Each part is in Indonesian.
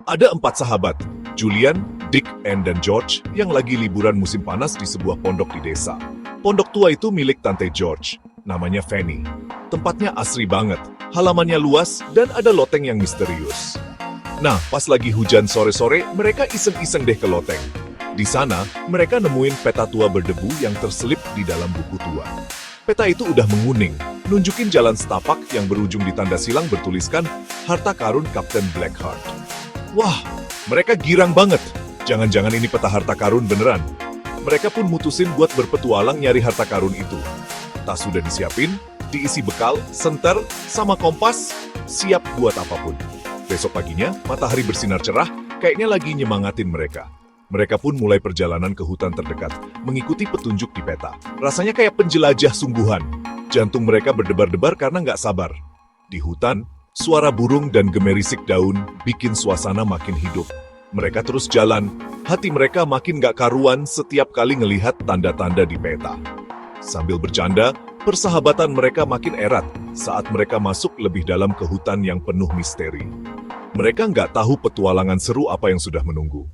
Ada 4 sahabat, Julian, Dick, Anne, dan George, yang lagi liburan musim panas di sebuah pondok di desa. Pondok tua itu milik Tante George, namanya Fanny. Tempatnya asri banget, halamannya luas, dan ada loteng yang misterius. Nah, pas lagi hujan sore-sore, mereka iseng-iseng deh ke loteng. Di sana, mereka nemuin peta tua berdebu yang terselip di dalam buku tua. Peta itu udah menguning, nunjukin jalan setapak yang berujung di tanda silang bertuliskan harta karun Kapten Blackheart. Wah, mereka girang banget. Jangan-jangan ini peta harta karun beneran. Mereka pun mutusin buat berpetualang nyari harta karun itu. Tas sudah disiapin, diisi bekal, senter, sama kompas, siap buat apapun. Besok paginya, matahari bersinar cerah, kayaknya lagi nyemangatin mereka. Mereka pun mulai perjalanan ke hutan terdekat, mengikuti petunjuk di peta. Rasanya kayak penjelajah sungguhan. Jantung mereka berdebar-debar karena nggak sabar. Di hutan, suara burung dan gemerisik daun bikin suasana makin hidup. Mereka terus jalan, hati mereka makin gak karuan setiap kali ngelihat tanda-tanda di peta. Sambil bercanda, persahabatan mereka makin erat saat mereka masuk lebih dalam ke hutan yang penuh misteri. Mereka nggak tahu petualangan seru apa yang sudah menunggu.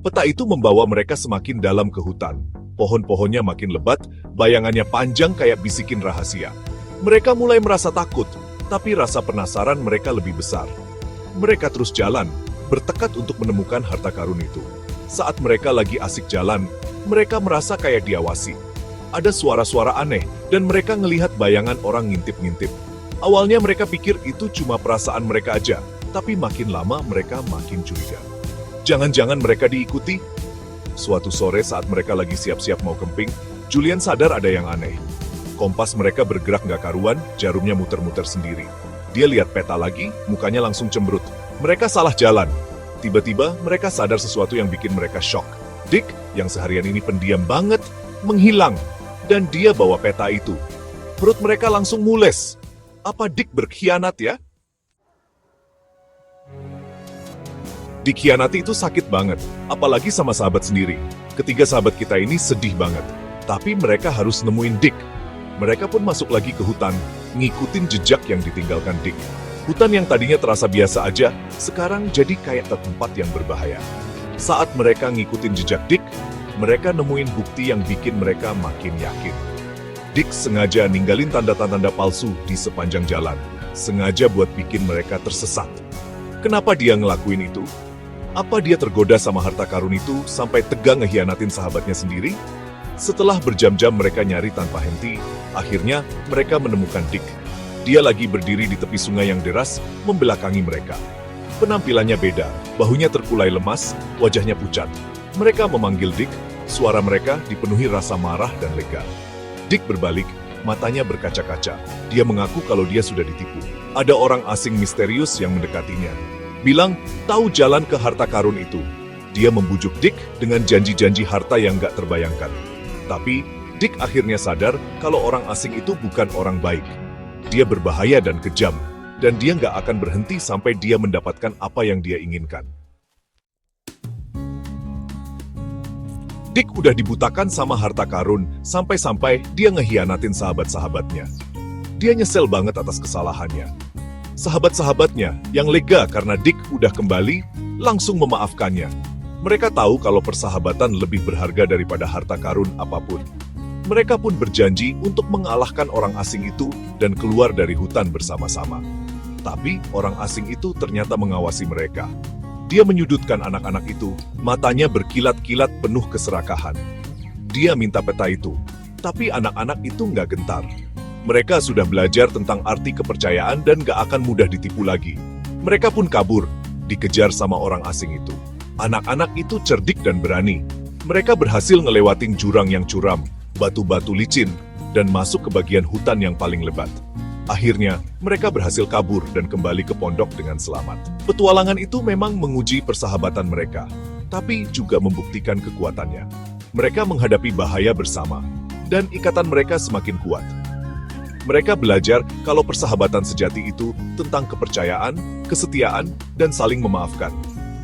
Peta itu membawa mereka semakin dalam ke hutan. Pohon-pohonnya makin lebat, bayangannya panjang kayak bisikin rahasia. Mereka mulai merasa takut, tapi rasa penasaran mereka lebih besar. Mereka terus jalan, bertekad untuk menemukan harta karun itu. Saat mereka lagi asik jalan, mereka merasa kayak diawasi. Ada suara-suara aneh, dan mereka ngelihat bayangan orang ngintip-ngintip. Awalnya mereka pikir itu cuma perasaan mereka aja, tapi makin lama mereka makin curiga. Jangan-jangan mereka diikuti? Suatu sore saat mereka lagi siap-siap mau kemping, Julian sadar ada yang aneh. Kompas mereka bergerak nggak karuan, jarumnya muter-muter sendiri. Dia lihat peta lagi, mukanya langsung cemberut. Mereka salah jalan. Tiba-tiba mereka sadar sesuatu yang bikin mereka shock. Dick, yang seharian ini pendiam banget, menghilang. Dan dia bawa peta itu. Perut mereka langsung mules. Apa Dick berkhianat ya? Dikhianati itu sakit banget, apalagi sama sahabat sendiri. Ketiga sahabat kita ini sedih banget. Tapi mereka harus nemuin Dick. Mereka pun masuk lagi ke hutan, ngikutin jejak yang ditinggalkan Dick. Hutan yang tadinya terasa biasa aja, sekarang jadi kayak tempat yang berbahaya. Saat mereka ngikutin jejak Dick, mereka nemuin bukti yang bikin mereka makin yakin. Dick sengaja ninggalin tanda-tanda palsu di sepanjang jalan, sengaja buat bikin mereka tersesat. Kenapa dia ngelakuin itu? Apa dia tergoda sama harta karun itu sampai tega ngehianatin sahabatnya sendiri? Setelah berjam-jam mereka nyari tanpa henti, akhirnya mereka menemukan Dick. Dia lagi berdiri di tepi sungai yang deras, membelakangi mereka. Penampilannya beda, bahunya terkulai lemas, wajahnya pucat. Mereka memanggil Dick, suara mereka dipenuhi rasa marah dan lega. Dick berbalik, matanya berkaca-kaca. Dia mengaku kalau dia sudah ditipu. Ada orang asing misterius yang mendekatinya. Bilang, tahu jalan ke harta karun itu. Dia membujuk Dick dengan janji-janji harta yang gak terbayangkan. Tapi, Dick akhirnya sadar kalau orang asing itu bukan orang baik. Dia berbahaya dan kejam, dan dia gak akan berhenti sampai dia mendapatkan apa yang dia inginkan. Dick udah dibutakan sama harta karun, sampai-sampai dia ngehianatin sahabat-sahabatnya. Dia nyesel banget atas kesalahannya. Sahabat-sahabatnya yang lega karena Dick udah kembali, langsung memaafkannya. Mereka tahu kalau persahabatan lebih berharga daripada harta karun apapun. Mereka pun berjanji untuk mengalahkan orang asing itu dan keluar dari hutan bersama-sama. Tapi orang asing itu ternyata mengawasi mereka. Dia menyudutkan anak-anak itu, matanya berkilat-kilat penuh keserakahan. Dia minta peta itu, tapi anak-anak itu nggak gentar. Mereka sudah belajar tentang arti kepercayaan dan gak akan mudah ditipu lagi. Mereka pun kabur, dikejar sama orang asing itu. Anak-anak itu cerdik dan berani. Mereka berhasil ngelewatin jurang yang curam, batu-batu licin, dan masuk ke bagian hutan yang paling lebat. Akhirnya, mereka berhasil kabur dan kembali ke pondok dengan selamat. Petualangan itu memang menguji persahabatan mereka, tapi juga membuktikan kekuatannya. Mereka menghadapi bahaya bersama, dan ikatan mereka semakin kuat. Mereka belajar kalau persahabatan sejati itu tentang kepercayaan, kesetiaan, dan saling memaafkan.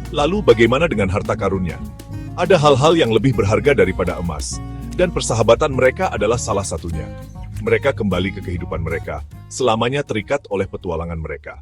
Lalu bagaimana dengan harta karunnya? Ada hal-hal yang lebih berharga daripada emas, dan persahabatan mereka adalah salah satunya. Mereka kembali ke kehidupan mereka, selamanya terikat oleh petualangan mereka.